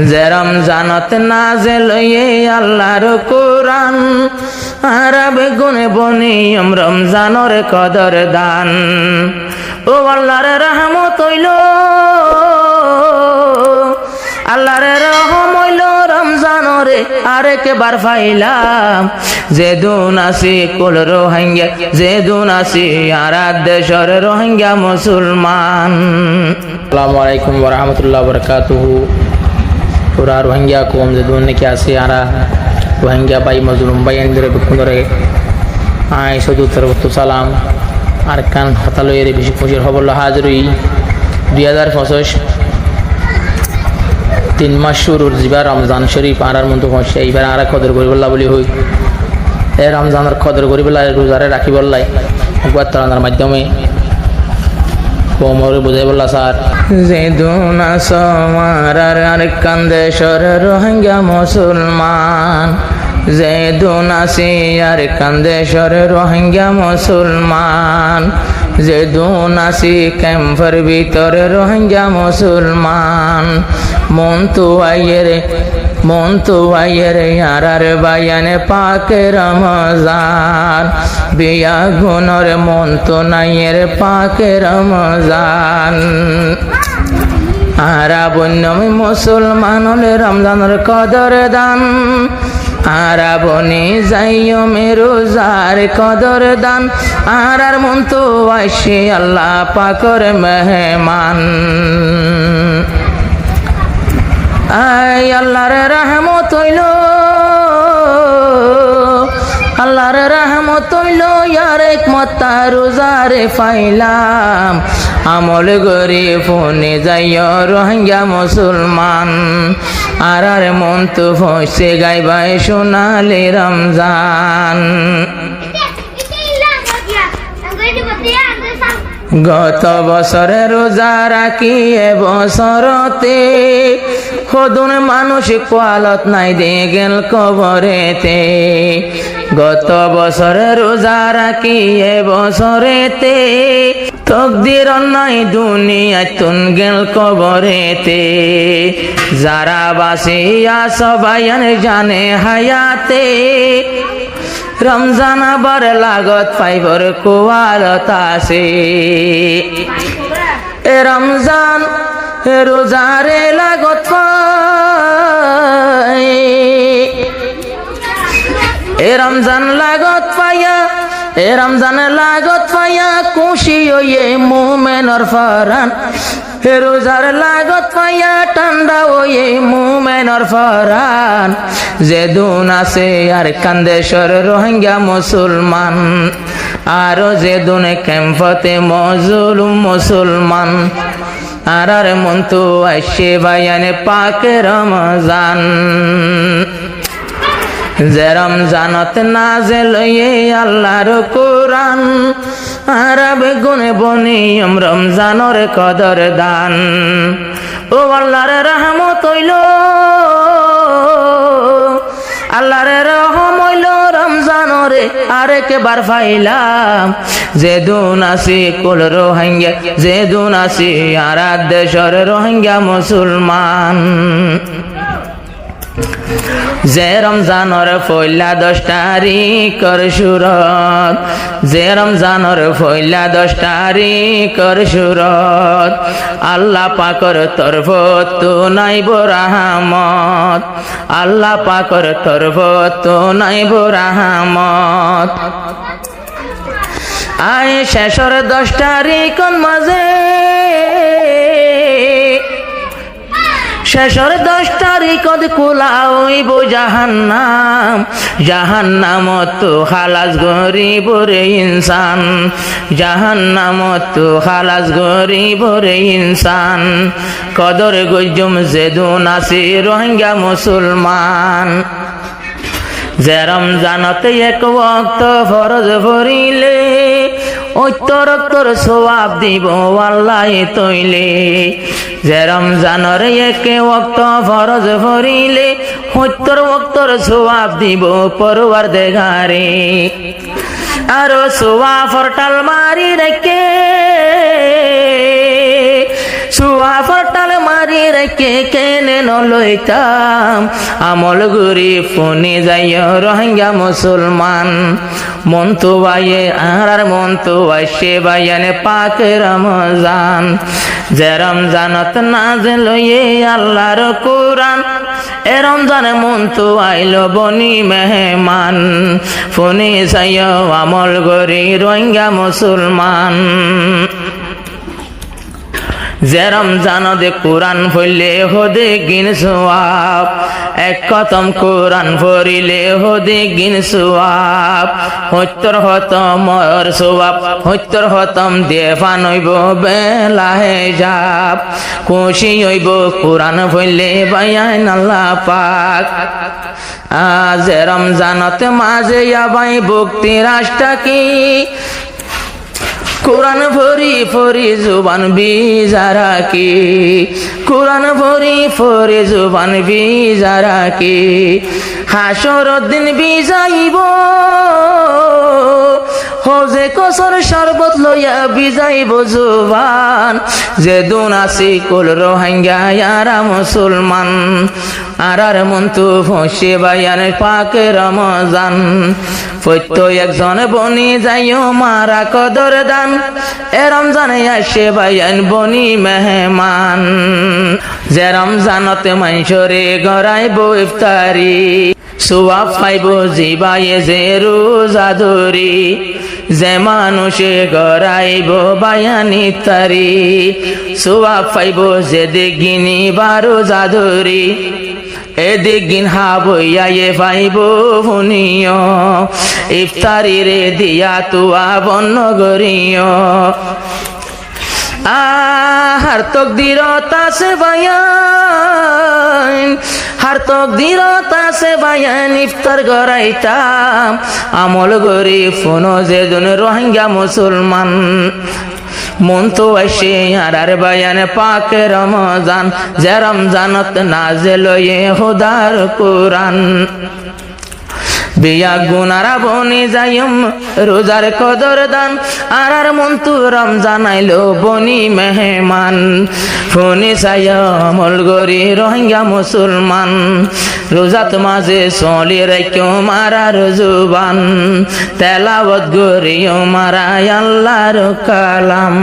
যে রমজানত নাজেল আল্লাহর কোরআন আরবে গুনে বনিয়ম রমজানের কদর দান ও আল্লাহর রহমত হইল আল্লাহর রহম হইল রমজানরে আরেকবার পাইলাম যে দুনাসি কুল রোহিঙ্গা যে দুনাসি আরাদ দেশের রোহিঙ্গা মুসলমান। আসসালামু আলাইকুম ওয়া রাহমাতুল্লাহি ওয়া বারাকাতুহু। পুরা রোহিঙ্গা কম যে দুন কে আছে আরা রোহিঙ্গা ভাই মজলুম ভাই এন্দ্রে বকুন্দরে আই শুধু তরবতু সালাম আর কান হাতালো এর বেশি খুশির খবর হাজরি 2025 3 মাস শুরুর জিবা রমজান শরীফ আরার মধ্যে পৌঁছে এইবার আরা কদর করি বল্লা বলি হই এই রমজানের কদর করি বল্লা রোজারে রাখি বল্লাই একবার তার মাধ্যমে কোমরে বুঝাই বললা স্যার যে দুনা সমারার আর কান্দেশ্বর রোহিঙ্গা মুসলমান যে দুনাসি আর কান্দেশ্বর রোহিঙ্গা মুসলমান যে দুনাসি ক্যাম্পের ভিতরে রোহিঙ্গা মুসলমান মন তো আইয়েরে আরার বায়ানে পাকে রমজান বিয়া গুণর মন তো নাইয়ের পাকে রমজান আরা বন্যমি মুসলমান হলে রমজানের কদর দান আরা বনি যাইও মেরোজার কদর দান আরার মন তো আইসে আল্লাহ পাকর মেহমান আই আল্লাহর রহমত হইল আল্লাহর রহমত হইল ইয়ার একমত রোজারে পাইলাম আমল গরি ফোনে যাইও রোহিঙ্গা মুসলমান আরার মন তো ফসে গাইবাই সোনালি রমজান গত বছরে রোজা রাখি এবছরতে হদুন মানুষ কোয়ালত নাই দে গেল কবরেতে গত বছরে রোজা রাখি এবছরেতে তকদির নাই দুনিয়ায় তুন গেল কবরেতে যারা বাসিয়া সবাই জানে হায়াতে রমজান আবার লাগত পাইবর কোয়ালত আছে এ রমজান রোজারে লাগত পাই এ রমজান লাগত পাইয়া এ রমজান লাগত পাইয়া খুশি হইয়ে মুমেনর ফরান হে রোজার লাগত পাইয়া ঠান্ডা হইয়ে মুমেনর ফরান যে দুন আছে আর কান্দেশ্বর রোহিঙ্গা মুসলমান আরো যে দুনে ক্যাম্পতে মজলুম মুসলমান আরার মন তো আইসে বায়ানে পাকে রমজান যে রমজানত নাজেল আল্লাহর কোরআন আরবে গুনে বনিয়ম রমজানের কদর দান ও আল্লাহর রহমত হইল আল্লাহর রহম হইল রমজানরে আরেকবার পাইলাম যে দুনাসি কুল রোহিঙ্গা যে দুনাসি আরাদ দেশের রোহিঙ্গা মুসলমান যে রমজানের পয়লা 10 তারিখর সুরত যে রমজানের পয়লা 10 তারিখর সুরত আল্লাহ পাকর তরফত তো নাইব রাহমত আল্লাহ পাকর তরফত তো নাইব রাহমত আয় শেষর 10 তারিখন মাঝে শেষর 10 তারিখত খোলা হইব জাহান্নাম জাহান্নামত তো খালাস গরিব রে ইনসান জাহান্নামত তো খালাস গরিব রে ইনসান কদর গজুম যেদুন আছে রোহিঙ্গা মুসলমান যে রমজানতে এক ওয়াক্ত ফরজ ভরিলে উত্তরোত্তর সওয়াব দিব আল্লাহ তৈলে যে রমজানের এক ওয়াক্ত ফরজ ভরিলে উত্তর সওয়াব দিব পরওয়ারদিগারে আর সওয়াব ফরটাল মারি রেখে সুয়া ফটাল মারি রেখে কেনে নলইতাম আমল গুরি ফোনে যাইও রোহিঙ্গা মুসলমান মন তো বাইয়ে আর মন তো আইসে বাইয়ানে পাক রমজান যে রমজানত নাজেল লইয়ে আল্লাহর কোরআন এ রমজানে মন তো আইলো বনি মেহমান ফোনে যাইও আমল গুরি রোহিঙ্গা মুসলমান যে রমজানদে কোরআন পড়লে হদে গিন সওয়াব এক খতম কোরআন পড়িলে হদে গিন সওয়াব ৭০ খতম মর সওয়াব ৭০ খতম দেফান হইব বেলাহে যাব খুশি হইব কোরআন পড়লে বায়ান আল্লাহ পাক আজ রমজানতে মাঝে আবাই ভক্তি রাষ্ট্র কি কোরআন ভরি ফরি জুবান বিজারা কি কোরআন ভরি ফরি জুবান বিজারা কি হাসর দিন বিজাইব হজে কসর শরবত লইয়া বিজাইব জুবান যে দুন আসি কুল রোহিঙ্গা ইয়ারা মুসলমান আর মন্তু ফসে বায়ান পাকে রমজান ফৈত্য একজন বনি যাইও মারা কদর দান এ রমজানে আসে বায়ান বনি মেহমান যে রমজানতে মাইশরে গড়াইব ইফতারি সওয়াব পাইব জিবায়ে যে রোজা ধরি যে মানুষে গড়াইব বায়ান ইফতারি সওয়াব পাইব যে দেগিনি বারো জাধরি এদিগিন হাবইয়ায়ে পাইব ভুনিয় ইফতারি রে দিয়া তুয়া বন্ন গরিয় হার তকদিরত আছে বায়ান হার তকদিরত আছে বায়ান ইফতার গড়াইতাম আমল গরি ফোনো যে দুন রোহিঙ্গা মুসলমান মন তো আইসে আর বায়ান পাক রমজান যে রমজানত নাজেল হয়ে খোদার কোরআন বিয়া গুনারা বনি যাইম রোজার কদর দান আর মন তো রমজান আইলো বনি মেহমান ফোনে চাইয়া আমল গরি রোহিঙ্গা মুসলমান রোজাত মাঝে চলি রাখিও মারার জুবান তেলাওয়াত গরিও মারা আল্লাহর কালাম।